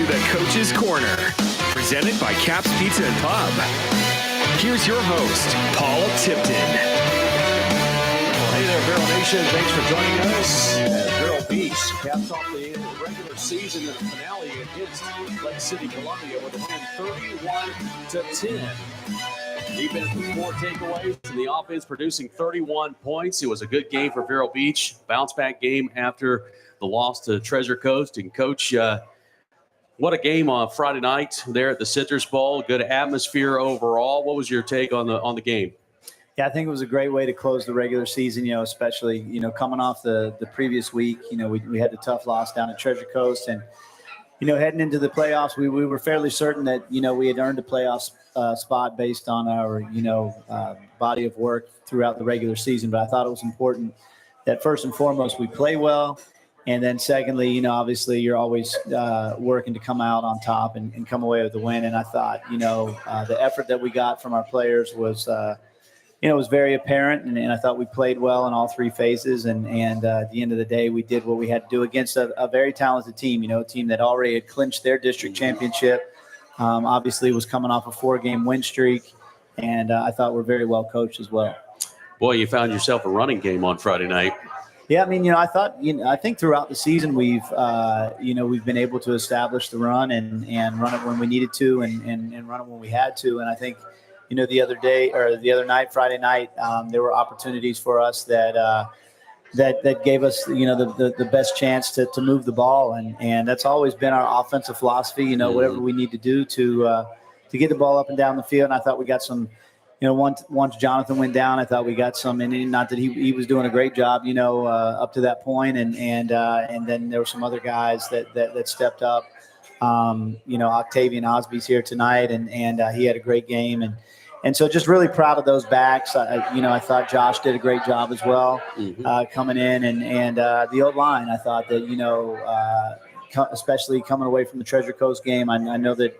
to the Coach's Corner, presented by Caps Pizza and Pub. Here's your host, Paul Tipton. Well, hey there, Vero Nation. Thanks for joining us. Vero Beach caps off the regular season in the finale against Lake City, Columbia with a win 31-10. Defense with 4 takeaways and the offense producing 31 points. It was a good game for Vero Beach. Bounce back game after the loss to Treasure Coast. And Coach, what a game on Friday night there at the Citrus Bowl. Good atmosphere overall. What was your take on the game? Yeah, I think it was a great way to close the regular season, especially, coming off the previous week. We had the tough loss down at Treasure Coast. And, heading into the playoffs, we were fairly certain that, we had earned a playoff spot based on our, body of work throughout the regular season. But I thought it was important that first and foremost, we play well. And then secondly, obviously you're always working to come out on top and come away with the win. And I thought, the effort that we got from our players was, was very apparent. And I thought we played well in all 3 phases. And at the end of the day, we did what we had to do against a very talented team, a team that already had clinched their district championship. Obviously was coming off a 4-game win streak. And I thought we're very well coached as well. Boy, you found yourself a running game on Friday night. Yeah, I think throughout the season we've been able to establish the run and run it when we needed to and run it when we had to. And I think, the other night, Friday night, there were opportunities for us that gave us, the best chance to move the ball. And that's always been our offensive philosophy, whatever we need to do to get the ball up and down the field. And I thought we got some, once Jonathan went down, I thought we got some, and not that he was doing a great job, up to that point. And then there were some other guys that stepped up. Octavian Osby's here tonight, and he had a great game. And so just really proud of those backs. I thought Josh did a great job as well, coming in. And the old line, I thought that, especially coming away from the Treasure Coast game, I know that,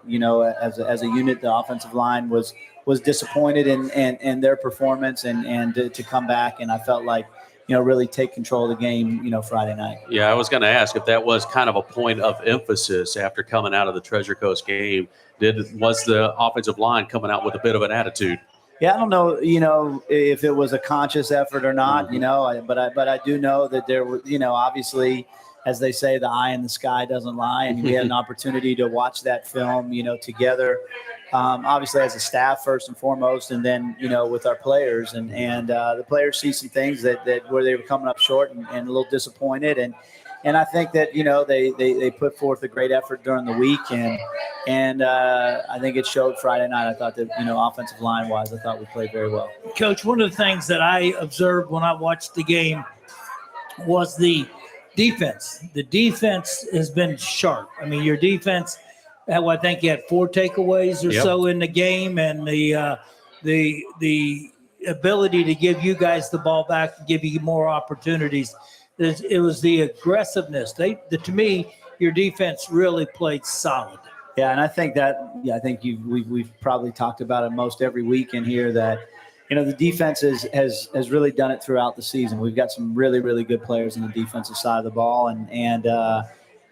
as a unit, the offensive line was disappointed in their performance and to come back. And I felt like, really take control of the game, Friday night. Yeah, I was going to ask if that was kind of a point of emphasis after coming out of the Treasure Coast game. Was the offensive line coming out with a bit of an attitude? Yeah, I don't know, if it was a conscious effort or not, but I do know that there were, obviously, as they say, the eye in the sky doesn't lie. And we had an opportunity to watch that film, together, obviously as a staff first and foremost, and then, with our players. And the players see some things that where they were coming up short and a little disappointed. And I think that, they put forth a great effort during the week. And I think it showed Friday night. I thought that, offensive line-wise, I thought we played very well. Coach, one of the things that I observed when I watched the game was the defense. The defense has been sharp. I mean, your defense, I think you had 4 takeaways or so in the game, and the ability to give you guys the ball back and give you more opportunities. It was the aggressiveness. To me, your defense really played solid. Yeah, and I think we've probably talked about it most every week in here that, the defense has really done it throughout the season. We've got some really, really good players on the defensive side of the ball. And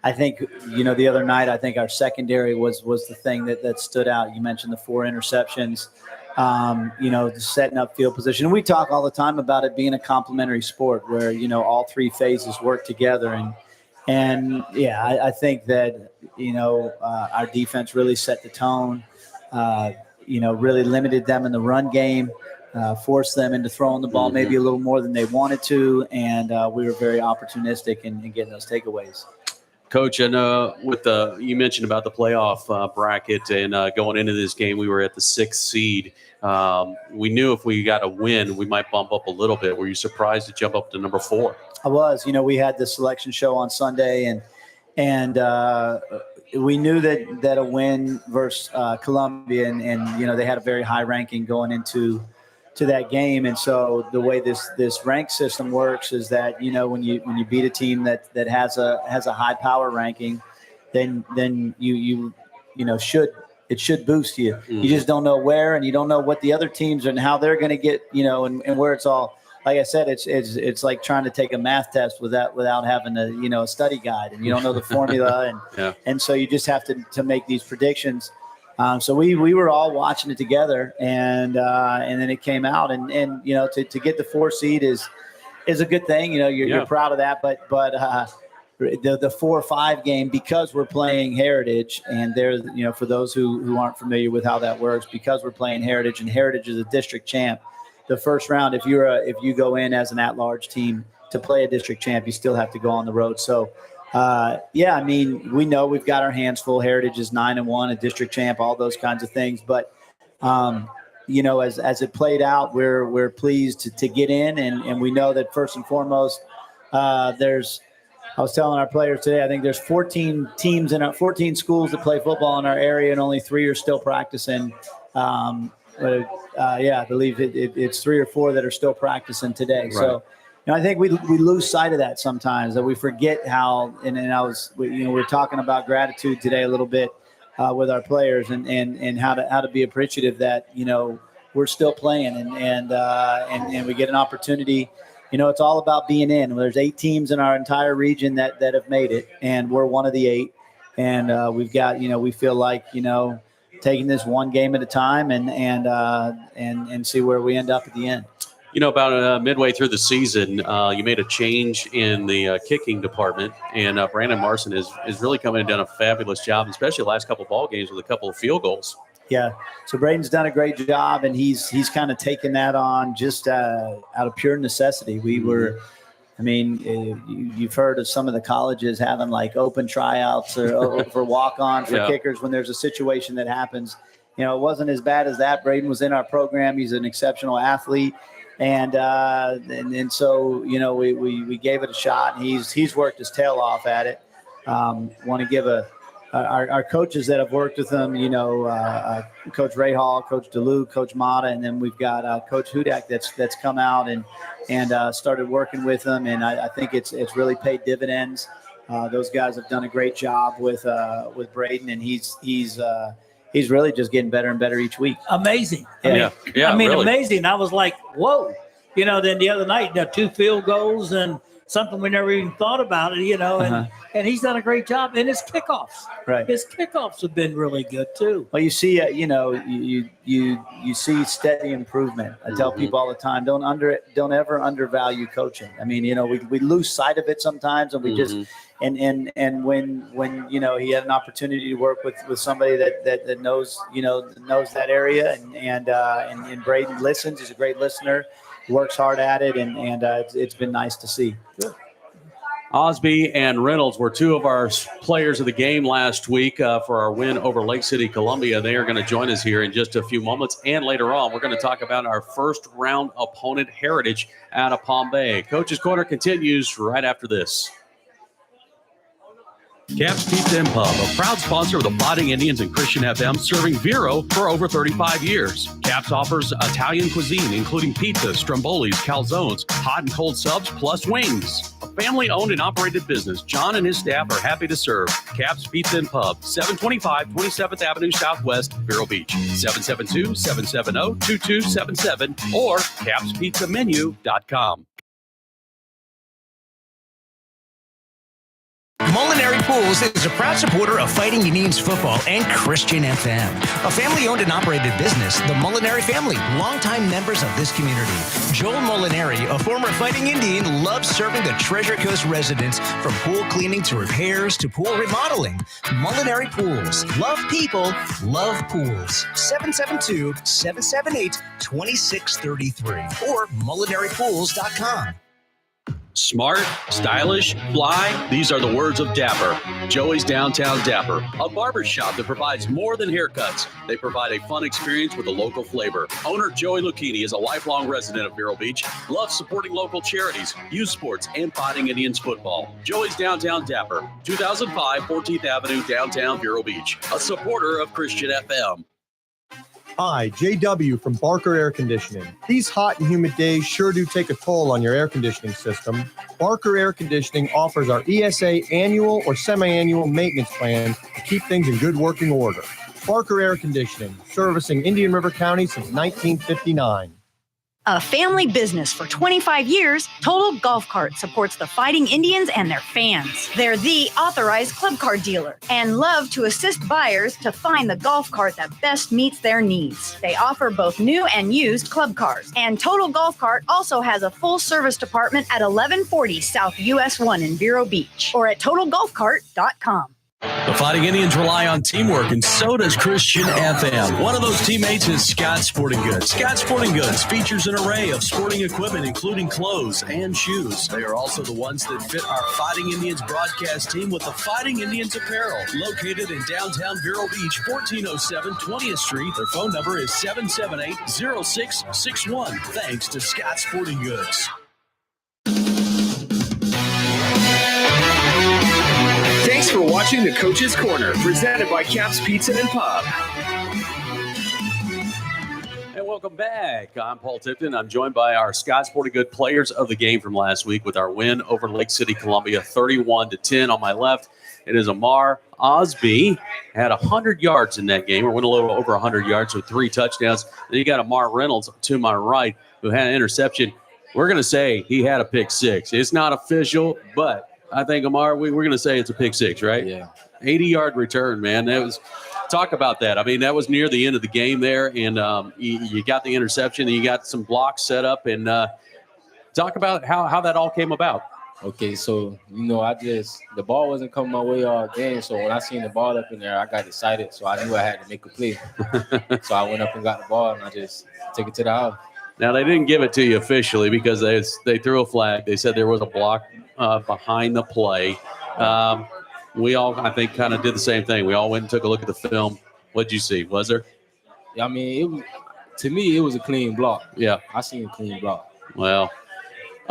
I think, the other night, I think our secondary was the thing that stood out. You mentioned the 4 interceptions, setting up field position. And we talk all the time about it being a complementary sport where, all 3 phases work together. And I think that, our defense really set the tone, really limited them in the run game. Forced them into throwing the ball maybe a little more than they wanted to, and we were very opportunistic in getting those takeaways. Coach, I know you mentioned about the playoff bracket, and going into this game, we were at the 6th seed. We knew if we got a win, we might bump up a little bit. Were you surprised to jump up to number 4? I was. We had the selection show on Sunday, and we knew that a win versus Columbia, and they had a very high ranking going into that game. And so the way this rank system works is that, when you beat a team that has a high power ranking, then you should boost you. You just don't know where, and you don't know what the other teams and how they're going to get, and where it's all like I said, it's like trying to take a math test without having a study guide, and you don't know the formula, and so you just have to make these predictions. So we were all watching it together, and then it came out, and to get the 4 seed is a good thing. You're proud of that, but the 4-5 game, because we're playing Heritage, and they're for those who aren't familiar with how that works, because we're playing Heritage, and Heritage is a district champ. The first round, if you go in as an at-large team to play a district champ, you still have to go on the road. So. We know we've got our hands full. Heritage is 9-1, a district champ, all those kinds of things. But, as it played out, we're pleased to get in. And we know that first and foremost, I was telling our players today, I think there's 14 teams 14 schools that play football in our area, and only 3 are still practicing. I believe it's 3 or 4 that are still practicing today. Right. So, I think we lose sight of that sometimes, that we forget how, we're talking about gratitude today a little bit with our players, and how to be appreciative that, we're still playing, and we get an opportunity. It's all about being in. There's 8 teams in our entire region that have made it, and we're one of the 8. And we've got, we feel like, taking this one game at a time and see where we end up at the end. About midway through the season, you made a change in the kicking department, and Brandon Marson is really come in and done a fabulous job, especially the last couple of ball games with a couple of field goals. Yeah, so Braden's done a great job, and he's kind of taken that on just out of pure necessity. You've heard of some of the colleges having like open tryouts or for walk-on for kickers when there's a situation that happens. It wasn't as bad as that. Braden was in our program. He's an exceptional athlete. And so, we gave it a shot, and he's worked his tail off at it. Want to give our coaches that have worked with him, Coach Ray Hall, Coach DeLue, Coach Mata, and then we've got Coach Hudak that's come out and started working with him. And I think it's really paid dividends. Those guys have done a great job with Braden, and he's really just getting better and better each week. Amazing. Really. Amazing. I was like, whoa. Then the other night, 2 field goals and something we never even thought about it, and he's done a great job. And his kickoffs. Right. His kickoffs have been really good too. Well, you see, you see steady improvement. I tell people all the time, don't ever undervalue coaching. We lose sight of it sometimes, and we just and when he had an opportunity to work with somebody that knows that area, and Braden listens. He's a great listener, works hard at it, and it's been nice to see. Good. Osby and Reynolds were 2 of our players of the game last week for our win over Lake City, Columbia. They are going to join us here in just a few moments. And later on, we're going to talk about our first round opponent, Heritage, out of Palm Bay. Coach's Corner continues right after this. Caps Pizza and Pub, a proud sponsor of the Fighting Indians and Christian FM, serving Vero for over 35 years. Caps offers Italian cuisine, including pizzas, strombolis, calzones, hot and cold subs, plus wings. A family-owned and operated business, John and his staff are happy to serve. Caps Pizza and Pub, 725 27th Avenue Southwest, Vero Beach, 772-770-2277, or capspizzamenu.com. Molinari Pools is a proud supporter of Fighting Indians football and Christian FM. A family-owned and operated business, the Molinari family, longtime members of this community. Joel Molinari, a former Fighting Indian, loves serving the Treasure Coast residents, from pool cleaning to repairs to pool remodeling. Molinari Pools. Love people, love pools. 772-778-2633 or molinaripools.com. Smart, stylish, fly, these are the words of Dapper. Joey's Downtown Dapper, a barbershop that provides more than haircuts. They provide a fun experience with a local flavor. Owner Joey Lucchini is a lifelong resident of Vero Beach, loves supporting local charities, youth sports, and Fighting Indians football. Joey's Downtown Dapper, 2005 14th Avenue, downtown Vero Beach, a supporter of Christian FM. Hi, JW from Barker Air Conditioning. These hot and humid days sure do take a toll on your air conditioning system. Barker Air Conditioning offers our ESA annual or semi-annual maintenance plan to keep things in good working order. Barker Air Conditioning, servicing Indian River County since 1959. A family business for 25 years, Total Golf Cart supports the Fighting Indians and their fans. They're the authorized club card dealer and love to assist buyers to find the golf cart that best meets their needs. They offer both new and used club cars. And Total Golf Cart also has a full service department at 1140 South US 1 in Vero Beach or at TotalGolfCart.com. The Fighting Indians rely on teamwork, and so does Christian FM. One of those teammates is Scott Sporting Goods. Scott Sporting Goods features an array of sporting equipment, including clothes and shoes. They are also the ones that fit our Fighting Indians broadcast team with the Fighting Indians apparel. Located in downtown Vero Beach, 1407 20th Street. Their phone number is 778-0661. Thanks to Scott Sporting Goods. Thanks for watching the Coach's Corner, presented by Caps Pizza and Pub. And welcome back. I'm Paul Tipton. I'm joined by our Scott Sporting Good players of the game from last week with our win over Lake City, Columbia, 31-10. On my left, it is Amar Osby. Had 100 yards in that game, or went a little over 100 yards with 3 touchdowns. Then you got Amar Reynolds to my right, who had an interception. We're going to say he had a pick 6. It's not official, but I think, Amar, we're going to say it's a pick 6, right? Yeah. 80-yard return, man. That was talk about that. I mean, that was near the end of the game there, and you got the interception, and you got some blocks set up, and talk about how that all came about. Okay, so, the ball wasn't coming my way all game, so when I seen the ball up in there, I got excited, so I knew I had to make a play. So I went up and got the ball, and I just took it to the house. Now, they didn't give it to you officially because they threw a flag. They said there was a block behind the play. We all, I think, kind of did the same thing. We all went and took a look at the film. What'd you see? Was there? I mean, to me, it was a clean block. Yeah. I seen a clean block. Well,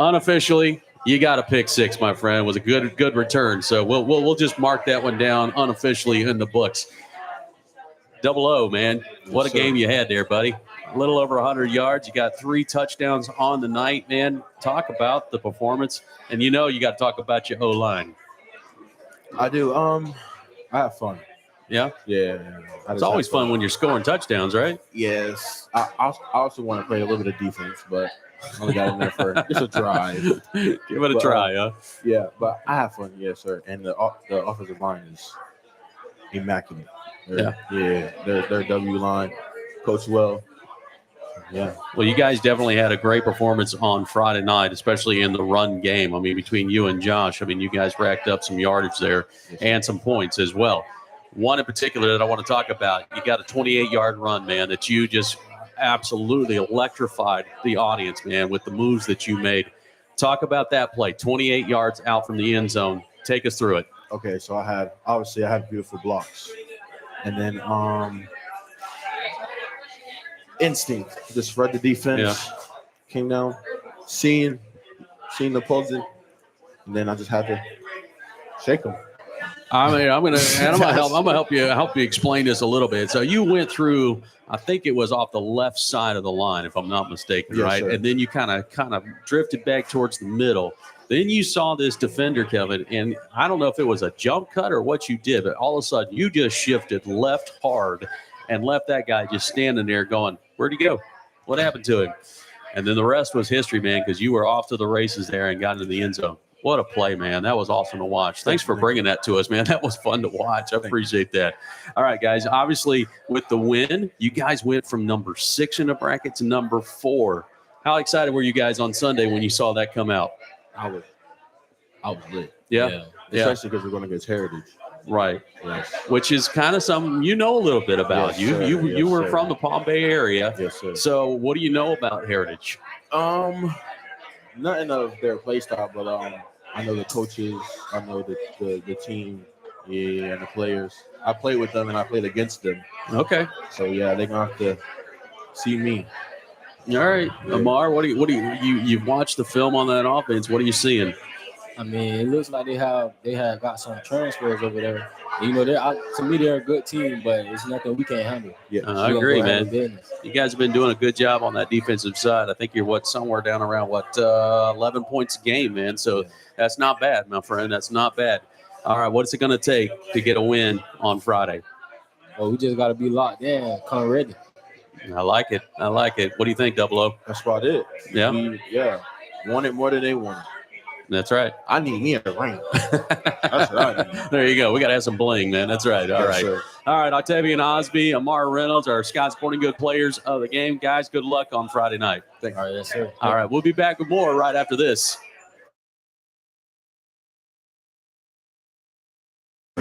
unofficially, you got a pick 6, my friend. It was a good return. So we'll just mark that one down unofficially in the books. 00, man. What a game you had there, buddy. A little over 100 yards. You got 3 touchdowns on the night, man. Talk about the performance. And you got to talk about your O-line. I do. I have fun. Yeah? Yeah. It's always fun when you're scoring touchdowns, right? Yes. I also want to play a little bit of defense, but I only got in there for just a drive. Give it a try, huh? Yeah, but I have fun, yes, sir. And the offensive line is immaculate. Their W line, Coach Well. Yeah. Well, you guys definitely had a great performance on Friday night, especially in the run game. I mean, between you and Josh, you guys racked up some yardage there and some points as well. One in particular that I want to talk about, you got a 28-yard run, man, that you just absolutely electrified the audience, man, with the moves that you made. Talk about that play, 28 yards out from the end zone. Take us through it. Okay, so I had beautiful blocks. And then instinct, just read the defense, came down, seeing the opposing, and then I just had to shake them. I'm gonna help you explain this a little bit. So you went through, I think it was off the left side of the line, if I'm not mistaken, yes, right? Sir. And then you kind of drifted back towards the middle. Then you saw this defender, Kevin, and I don't know if it was a jump cut or what you did, but all of a sudden you just shifted left hard and left that guy just standing there going, where'd he go? What happened to him? And then the rest was history, man, because you were off to the races there and got into the end zone. What a play, man. That was awesome to watch. Thanks for bringing that to us, man. That was fun to watch. I appreciate that. All right, guys, obviously with the win, you guys went from number 6 in the bracket to number 4. How excited were you guys on Sunday when you saw that come out? I was lit. Yeah. Especially because we're going against Heritage. Right. Yes. Which is kind of something you know a little bit about. Yes, sir. You were Yes, from the Palm Bay area. Yes, sir. So what do you know about Heritage? Nothing of their play style, but I know the coaches, I know the team, and the players. I played with them and I played against them. Okay. So yeah, they're gonna have to see me. All right, Amar, what do you've watched the film on that offense? What are you seeing? I mean, it looks like they have got some transfers over there. To me, they're a good team, but it's nothing we can't handle. Yeah, I agree, man. You guys have been doing a good job on that defensive side. I think you're somewhere down around 11 points a game, man. So that's not bad, my friend. That's not bad. All right, what's it going to take to get a win on Friday? Well, we just got to be locked in, come ready. I like it. What do you think, Double O? That's about it. Yeah. Yeah. Want it more than they want it. That's right. I need me a ring. That's what I need. There you go. We got to have some bling, man. That's right. All right. Sir. All right. Octavian Osby, Amar Reynolds, our Scott Sporting Good players of the game. Guys, good luck on Friday night. All right, yes, sir. All right. We'll be back with more right after this.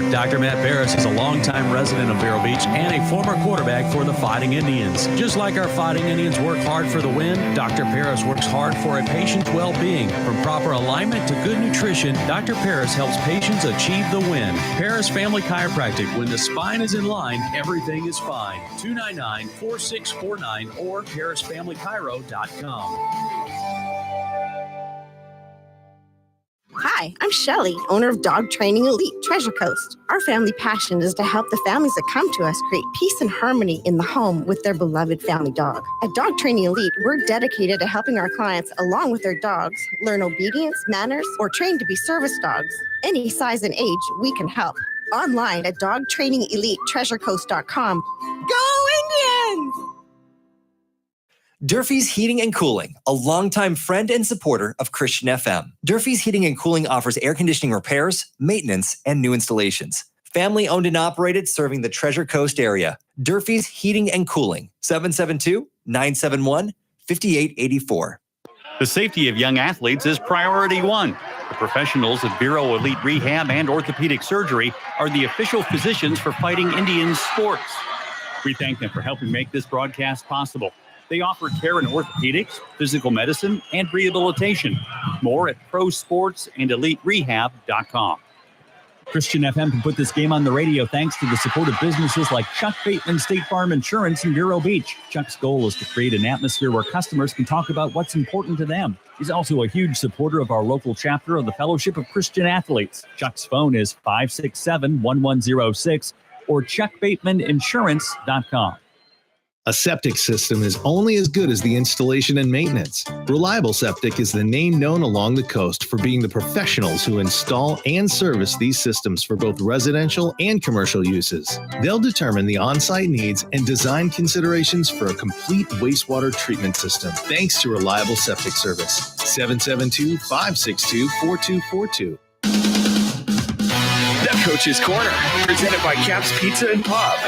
Dr. Matt Parris is a longtime resident of Vero Beach and a former quarterback for the Fighting Indians. Just like our Fighting Indians work hard for the win, Dr. Parris works hard for a patient's well-being. From proper alignment to good nutrition, Dr. Parris helps patients achieve the win. Parris Family Chiropractic. When the spine is in line, everything is fine. 299-4649 or ParrisFamilyChiro.com. Hi, I'm Shelly, owner of Dog Training Elite Treasure Coast. Our family passion is to help the families that come to us create peace and harmony in the home with their beloved family dog. At Dog Training Elite, we're dedicated to helping our clients, along with their dogs, learn obedience, manners, or train to be service dogs. Any size and age, we can help. Online at dogtrainingelitetreasurecoast.com. Go Indians! Durfee's Heating and Cooling, a longtime friend and supporter of Christian FM. Durfee's Heating and Cooling offers air conditioning repairs, maintenance, and new installations. Family owned and operated, serving the Treasure Coast area. Durfee's Heating and Cooling, 772-971-5884. The safety of young athletes is priority one. The professionals at Vero Elite Rehab and Orthopedic Surgery are the official physicians for Fighting Indians sports. We thank them for helping make this broadcast possible. They offer care in orthopedics, physical medicine, and rehabilitation. More at prosportsandeleterehab.com. Christian FM can put this game on the radio thanks to the support of businesses like Chuck Bateman State Farm Insurance in Vero Beach. Chuck's goal is to create an atmosphere where customers can talk about what's important to them. He's also a huge supporter of our local chapter of the Fellowship of Christian Athletes. Chuck's phone is 567-1106 or chuckbatemaninsurance.com. A septic system is only as good as the installation and maintenance. Reliable Septic is the name known along the coast for being the professionals who install and service these systems for both residential and commercial uses. They'll determine the on-site needs and design considerations for a complete wastewater treatment system. Thanks to Reliable Septic Service. 772-562-4242. The Coach's Corner, presented by Caps Pizza and Pub.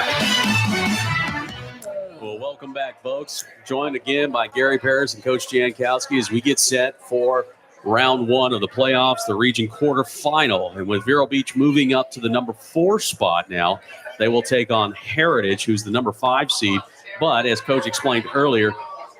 Well, welcome back, folks. Joined again by Gary Parris and Coach Jankowski as we get set for round one of the playoffs, the region quarterfinal. And with Vero Beach moving up to the number 4 spot now, they will take on Heritage, who's the number 5 seed. But as Coach explained earlier,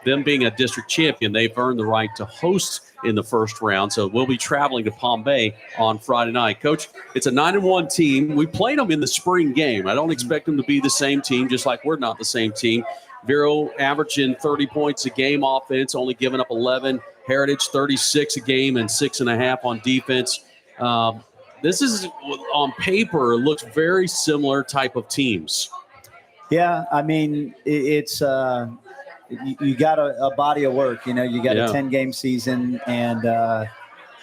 them being a district champion, they've earned the right to host in the first round. So we'll be traveling to Palm Bay on Friday night. Coach, it's a 9-1 team. We played them in the spring game. I don't expect them to be the same team, just like we're not the same team. Vero averaging 30 points a game offense, only giving up 11. Heritage 36 a game and 6.5 on defense. This is, on paper, looks very similar type of teams. Yeah, I mean, it's you got a body of work. You know, you got a 10-game season, and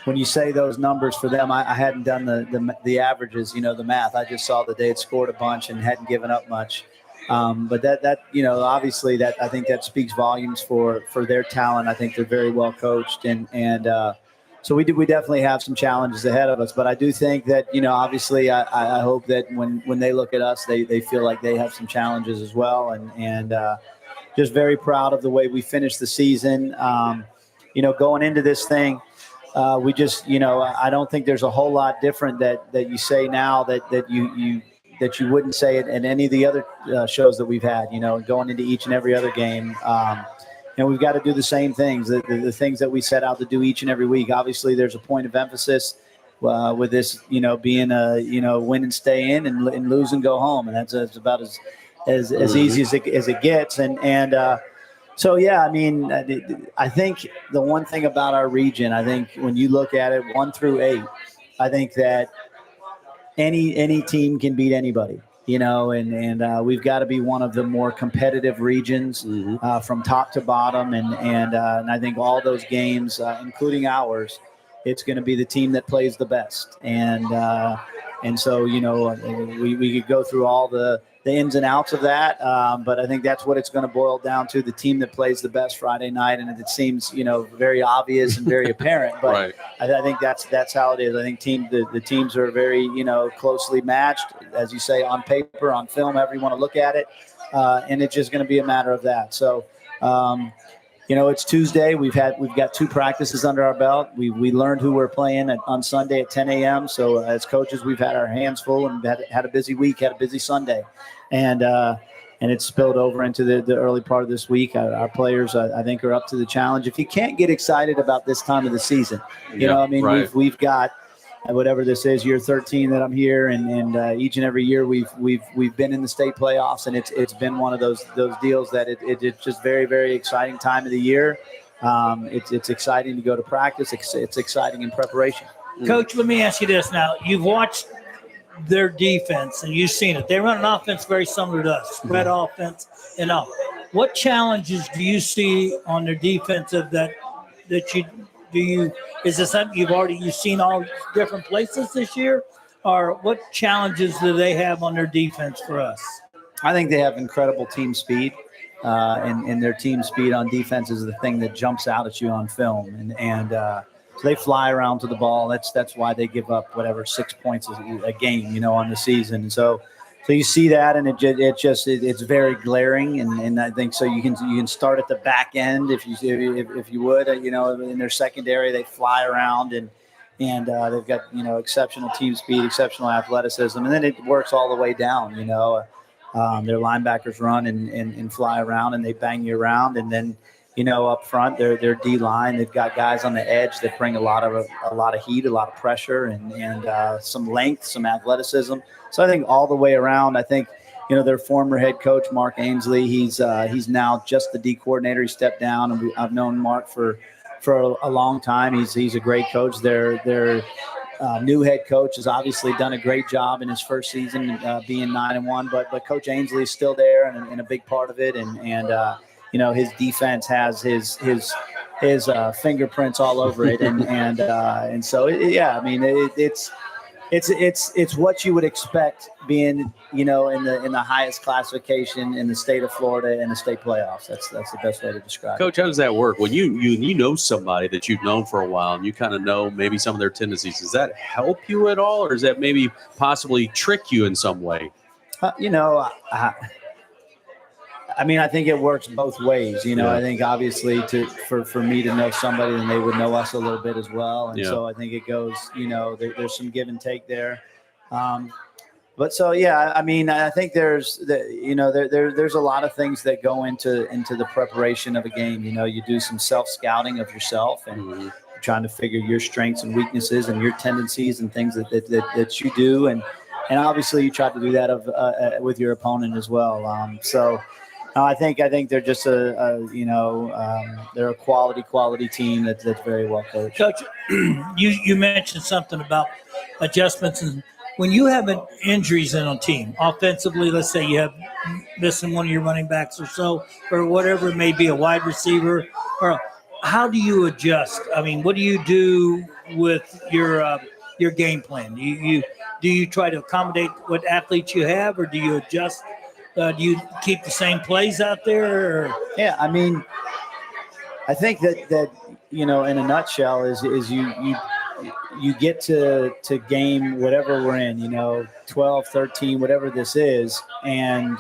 when you say those numbers for them, I hadn't done the averages, you know, the math. I just saw that they had scored a bunch and hadn't given up much. But that you know, obviously that I think that speaks volumes for their talent. I think they're very well coached, and so we definitely have some challenges ahead of us. But I do think that, you know, obviously I hope that when they look at us, they feel like they have some challenges as well, and just very proud of the way we finished the season. You know, going into this thing, we just, you know, I don't think there's a whole lot different that you say now that you wouldn't say it in any of the other shows that we've had, you know, going into each and every other game. And we've got to do the same things, the things that we set out to do each and every week. Obviously, there's a point of emphasis with this, you know, being a, you know, win and stay in and lose and go home. And that's about as easy as it gets. And so, yeah, I mean, I think the one thing about our region, I think when you look at it 1 through 8, I think that any team can beat anybody, you know, and we've got to be one of the more competitive regions from top to bottom. And I think all those games, including ours, it's going to be the team that plays the best. And And so, we could go through all the ins and outs of that. But I think that's what it's going to boil down to, the team that plays the best Friday night. And it seems, very obvious and very apparent, but Right. I think that's how it is. I think the teams are very, closely matched, as you say, on paper, on film, however you want to look at it. And it's just going to be a matter of that. So, it's Tuesday. We've got 2 practices under our belt. We learned who we're playing on Sunday at 10 a.m. So as coaches, we've had our hands full and had a busy week, had a busy Sunday, and it's spilled over into the early part of this week. Our players, I think, are up to the challenge. If you can't get excited about this time of the season, right. we've got whatever this is, year 13 that I'm here, and each and every year we've been in the state playoffs, and it's been one of those deals that it's just very, very exciting time of the year. It's exciting to go to practice. It's exciting in preparation. Coach, let me ask you this now. You've watched their defense and you've seen it. They run an offense very similar to us, spread offense and all. What challenges do you see on their defensive that is this something you've seen all different places this year, or what challenges do they have on their defense for us? I think they have incredible team speed, and their team speed on defense is the thing that jumps out at you on film, and so they fly around to the ball. That's why they give up 6 points a game, on the season. And so you see that, and it's very glaring, and I think so. You can start at the back end if you would, in their secondary they fly around and they've got exceptional team speed, exceptional athleticism, and then it works all the way down. Their linebackers run and fly around and they bang you around, and then up front their D line, they've got guys on the edge that bring a lot of heat, a lot of pressure, and some length, some athleticism. So I think all the way around, I think, their former head coach, Mark Ainsley, he's now just the D coordinator. He stepped down, and I've known Mark for a long time. He's a great coach. Their new head coach has obviously done a great job in his first season, being 9-1, but Coach Ainsley is still there and a big part of it. And his defense has his fingerprints all over it. And so, it's what you would expect being, in the highest classification in the state of Florida in the state playoffs. That's the best way to describe Coach, how does that work? When you know somebody that you've known for a while and you kind of know maybe some of their tendencies, does that help you at all, or does that maybe possibly trick you in some way? I think it works both ways. I think obviously for me to know somebody, then they would know us a little bit as well. And so I think it goes, there's some give and take there. But so, I think there's there's a lot of things that go into the preparation of a game. You do some self-scouting of yourself and trying to figure your strengths and weaknesses and your tendencies and things that you do. And obviously you try to do that with your opponent as well. I think they're just they're a quality team that's very well coached. Coach, you mentioned something about adjustments, and when you have injuries in a team, offensively, let's say you have missing one of your running backs or so, or whatever it may be, a wide receiver, or how do you adjust? What do you do with your game plan? Do you try to accommodate what athletes you have, or do you adjust? Do you keep the same plays out there? Or? Yeah, I think that in a nutshell is you get to game whatever we're in, 12, 13, whatever this is, and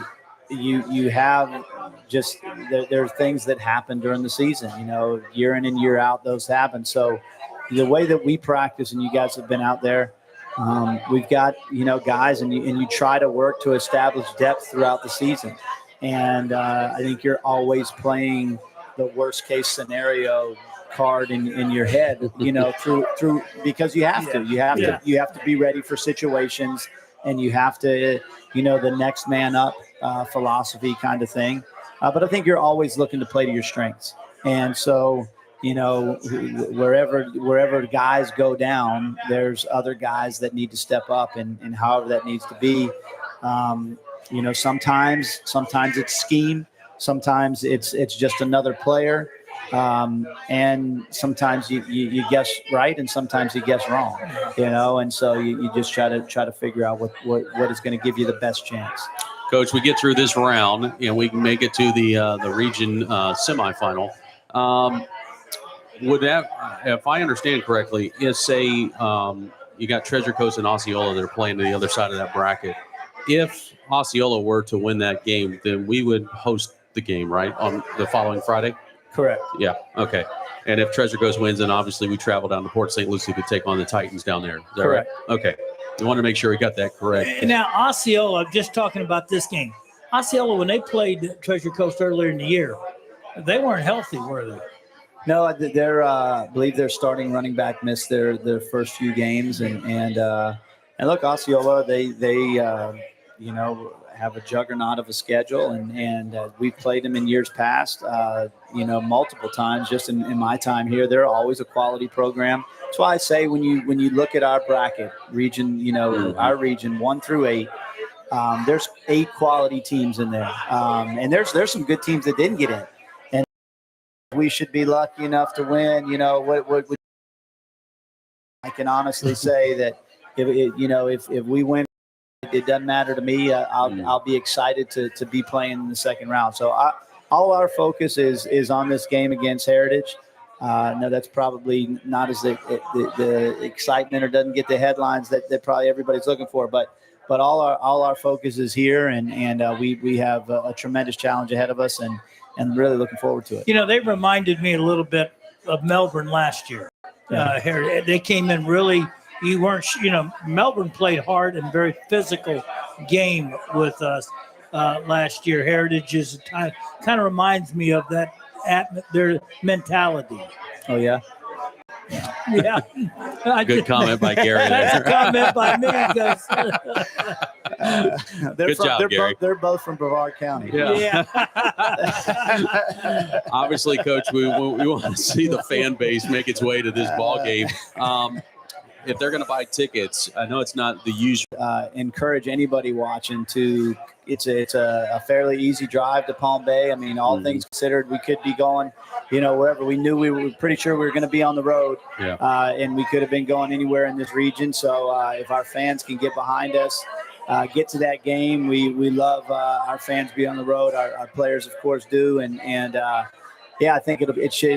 you have just there are things that happen during the season, year in and year out, those happen. So the way that we practice, and you guys have been out there, we've got, guys, and you try to work to establish depth throughout the season. And I think you're always playing the worst case scenario card in your head, through because you have to. You have to be ready for situations, and you have to, the next man up philosophy kind of thing. But I think you're always looking to play to your strengths. And so, wherever guys go down, there's other guys that need to step up, and however that needs to be. Sometimes it's scheme, sometimes it's just another player. And sometimes you guess right, and sometimes you guess wrong, and so you just try to figure out what is going to give you the best chance. Coach, we get through this round and we can make it to the region semifinal. Would that, if I understand correctly, is say you got Treasure Coast and Osceola that are playing to the other side of that bracket. If Osceola were to win that game, then we would host the game, right, on the following Friday? Correct. Yeah. Okay. And if Treasure Coast wins, then obviously we travel down to Port St. Lucie to take on the Titans down there. Is that Correct. Right? Okay. I want to make sure we got that correct. Now, Osceola, just talking about this game, Osceola, when they played Treasure Coast earlier in the year, they weren't healthy, were they? No, I believe their starting running back missed their first few games, and look, Osceola, they have a juggernaut of a schedule, and we've played them in years past, multiple times. Just in my time here, they're always a quality program. That's why I say when you look at our bracket region, our region 1 through 8, there's 8 quality teams in there, and there's some good teams that didn't get in. We should be lucky enough to win. What I can honestly say that if we win, it doesn't matter to me. I'll be excited to be playing in the second round. So all our focus is on this game against Heritage. No, that's probably not as the excitement or doesn't get the headlines that probably everybody's looking for. But all our focus is here, and we have a tremendous challenge ahead of us, and really looking forward to it. They reminded me a little bit of Melbourne last year. They came in really, Melbourne played hard and very physical game with us last year. Heritage is kind of reminds me of that, their mentality. Oh, yeah? Yeah. Good comment by Gary. That's a comment by me. Good job, Gary. They're both from Brevard County. Yeah. Obviously, Coach, we want to see the fan base make its way to this ball game. If they're going to buy tickets, I know it's not the usual. Encourage anybody watching to. It's a fairly easy drive to Palm Bay. I mean, all things considered, we could be going, wherever. We knew we were pretty sure we were going to be on the road, and we could have been going anywhere in this region. So if our fans can get behind us, get to that game, we love our fans be on the road. Our players, of course, do, and I think it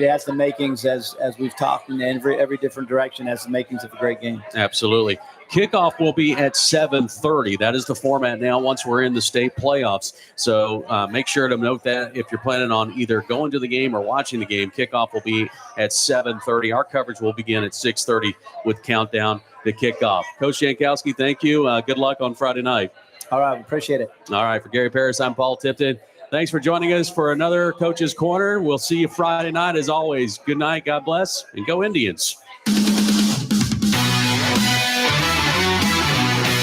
has the makings, as we've talked in every different direction, has the makings of a great game. Absolutely. Kickoff will be at 7:30. That is the format now once we're in the state playoffs. So make sure to note that if you're planning on either going to the game or watching the game, kickoff will be at 7:30. Our coverage will begin at 6:30 with countdown to kickoff. Coach Jankowski, thank you. Good luck on Friday night. All right. Appreciate it. All right. For Gary Parris, I'm Paul Tipton. Thanks for joining us for another Coach's Corner. We'll see you Friday night as always. Good night. God bless. And go Indians.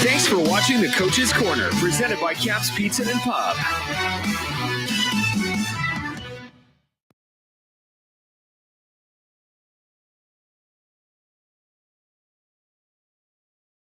Thanks for watching the Coach's Corner, presented by Caps Pizza and Pub.